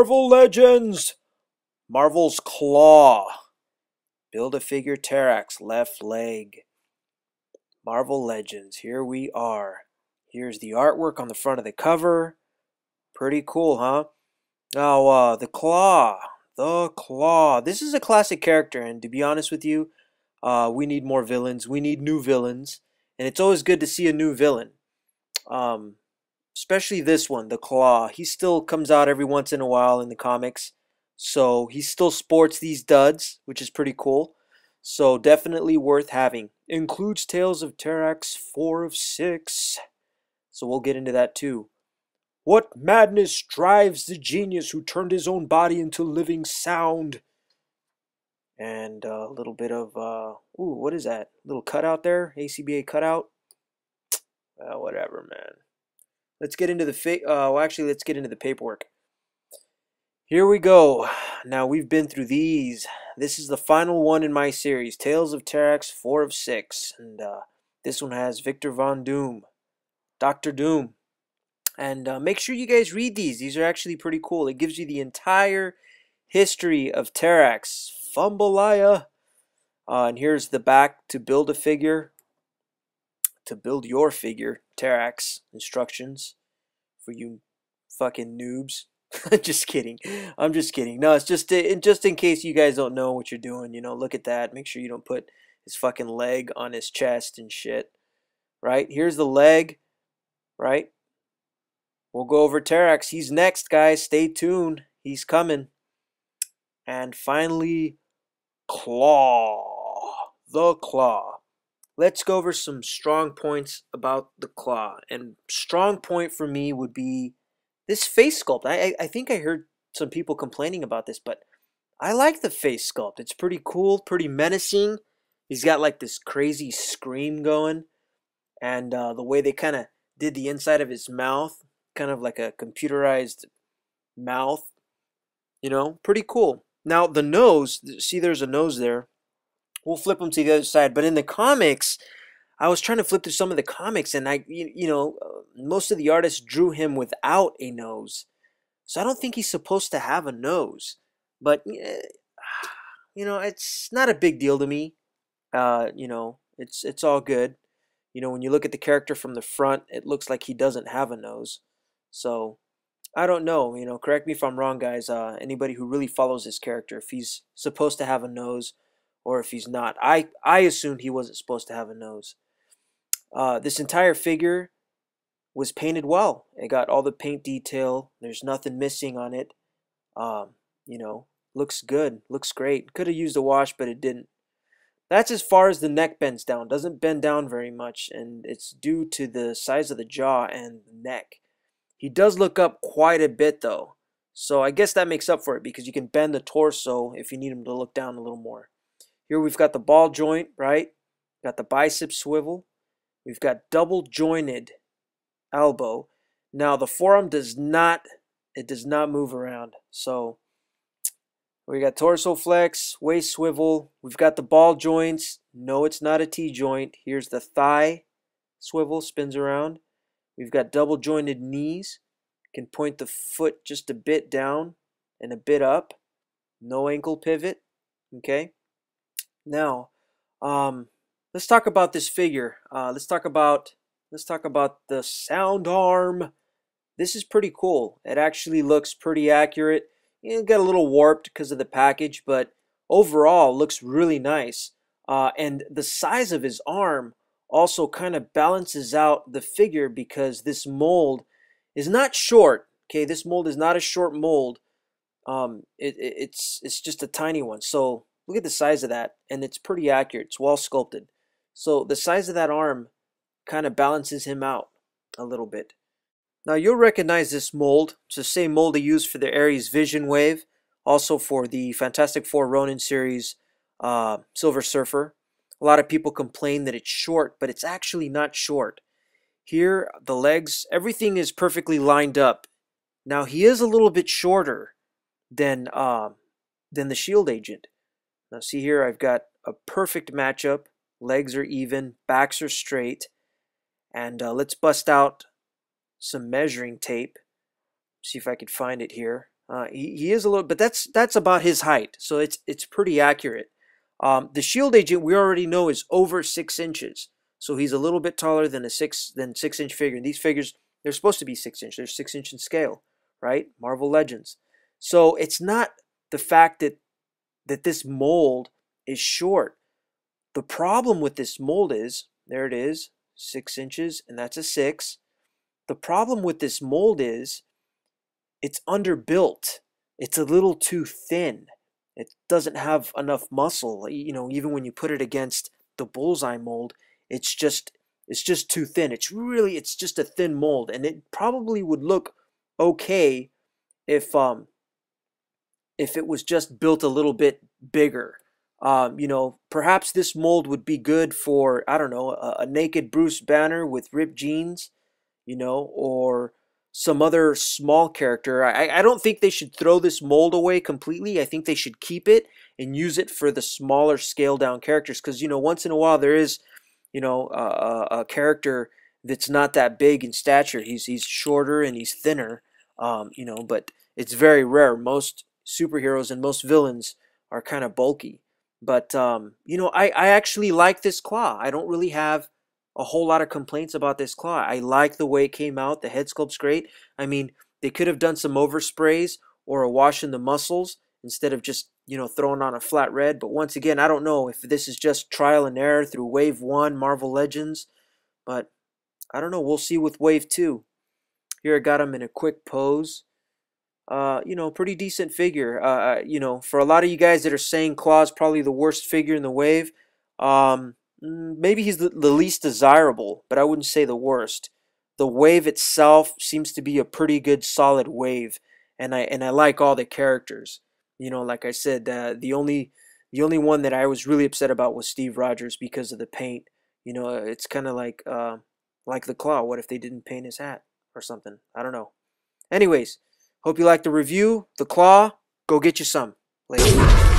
Marvel Legends! Marvel's Klaw. Build-A-Figure Terrax, left leg. Marvel Legends, here we are. Here's the artwork on the front of the cover. Pretty cool, huh? Now, the Klaw. The Klaw. This is a classic character, and to be honest with you, we need more villains. We need new villains. And it's always good to see a new villain. Especially this one, the Klaw. He still comes out every once in a while in the comics. So he still sports these duds, which is pretty cool. So definitely worth having. Includes Tales of Terrax 4 of 6. So we'll get into that too. What madness drives the genius who turned his own body into living sound? And a little bit of, ooh, what is that? Little cutout there? ACBA cutout? Whatever, man. Let's get into the, let's get into the paperwork. Here we go. Now, we've been through these. This is the final one in my series, Tales of Terrax 4 of 6. And this one has Victor Von Doom, Dr. Doom. And make sure you guys read these. These are actually pretty cool. It gives you the entire history of Terrax. Fumbalaya. And here's the back to build a figure. To build your figure. Terrax instructions for you fucking noobs. Just kidding. I'm just kidding. No, it's just in case you guys don't know what you're doing. You know, look at that. Make sure you don't put his fucking leg on his chest and shit. Right? Here's the leg. Right? We'll go over Terrax. He's next, guys. Stay tuned. He's coming. And finally, Klaw. The Klaw. Let's go over some strong points about the Klaw. And strong point for me would be this face sculpt. I think I heard some people complaining about this, but I like the face sculpt. It's pretty cool, pretty menacing. He's got like this crazy scream going. And the way they kind of did the inside of his mouth, kind of like a computerized mouth, you know, pretty cool. Now the nose, see there's a nose there. We'll flip them to the other side. But in the comics, I was trying to flip through some of the comics, and most of the artists drew him without a nose. So I don't think he's supposed to have a nose. But, it's not a big deal to me. It's all good. You know, when you look at the character from the front, it looks like he doesn't have a nose. So, I don't know. You know, correct me if I'm wrong, guys. Anybody who really follows this character, if he's supposed to have a nose or if he's not. I assumed he wasn't supposed to have a nose. This entire figure was painted well. It got all the paint detail. There's nothing missing on it. Looks good. Looks great. Could have used a wash, but it didn't. That's as far as the neck bends down. Doesn't bend down very much, and it's due to the size of the jaw and the neck. He does look up quite a bit, though. So I guess that makes up for it, because you can bend the torso if you need him to look down a little more. Here we've got the ball joint, right? Got the bicep swivel. We've got double jointed elbow. Now the forearm does not move around. So we got torso flex, waist swivel. We've got the ball joints. No, it's not a T joint. Here's the thigh swivel, spins around. We've got double jointed knees. Can point the foot just a bit down and a bit up. No ankle pivot. Okay. Now, let's talk about this figure. Let's talk about the sound arm. This is pretty cool. It actually looks pretty accurate. It got a little warped because of the package, but overall looks really nice. And the size of his arm also kind of balances out the figure, because this mold is not short. Okay, this mold is not a short mold. It's just a tiny one. So look at the size of that, and it's pretty accurate. It's well sculpted. So the size of that arm kind of balances him out a little bit. Now you'll recognize this mold. It's the same mold they used for the Ares Vision Wave, also for the Fantastic Four Ronin series, Silver Surfer. A lot of people complain that it's short, but it's actually not short. Here, the legs, everything is perfectly lined up. Now he is a little bit shorter than the Shield Agent. Now see here, I've got a perfect matchup. Legs are even, backs are straight. And let's bust out some measuring tape. See if I could find it here. He is a little, but that's about his height, so it's pretty accurate. The shield agent we already know is over 6 inches, so he's a little bit taller than a 6 inch figure. And these figures, they're supposed to be 6 inch. They're 6 inch in scale, right? Marvel Legends. So it's not the fact that this mold is short. The problem with this mold is, there it is, 6 inches, and that's a 6. The problem with this mold is it's underbuilt. It's a little too thin. It doesn't have enough muscle. You know, even when you put it against the bullseye mold, it's just too thin. It's just a thin mold, and it probably would look okay if it was just built a little bit bigger. You know, perhaps this mold would be good for, I don't know, a naked Bruce Banner with ripped jeans, you know, or some other small character. I don't think they should throw this mold away completely. I think they should keep it and use it for the smaller scale down characters, because, you know, once in a while there is, you know, a character that's not that big in stature. He's shorter and he's thinner, you know, but it's very rare. Most superheroes and most villains are kind of bulky. But, you know, I actually like this Klaw. I don't really have a whole lot of complaints about this Klaw. I like the way it came out. The head sculpt's great. I mean, they could have done some oversprays or a wash in the muscles instead of just, you know, throwing on a flat red. But once again, I don't know if this is just trial and error through Wave 1 Marvel Legends. But I don't know. We'll see with Wave 2. Here I got him in a quick pose. You know, pretty decent figure. You know, for a lot of you guys that are saying Klaw's probably the worst figure in the wave, maybe he's the least desirable, but I wouldn't say the worst. The wave itself seems to be a pretty good solid wave, and I like all the characters. You know, like I said, the only one that I was really upset about was Steve Rogers because of the paint. You know, it's kind of like the Klaw. What if they didn't paint his hat or something? I don't know. Anyways, hope you liked the review. The Klaw, go get you some. Later.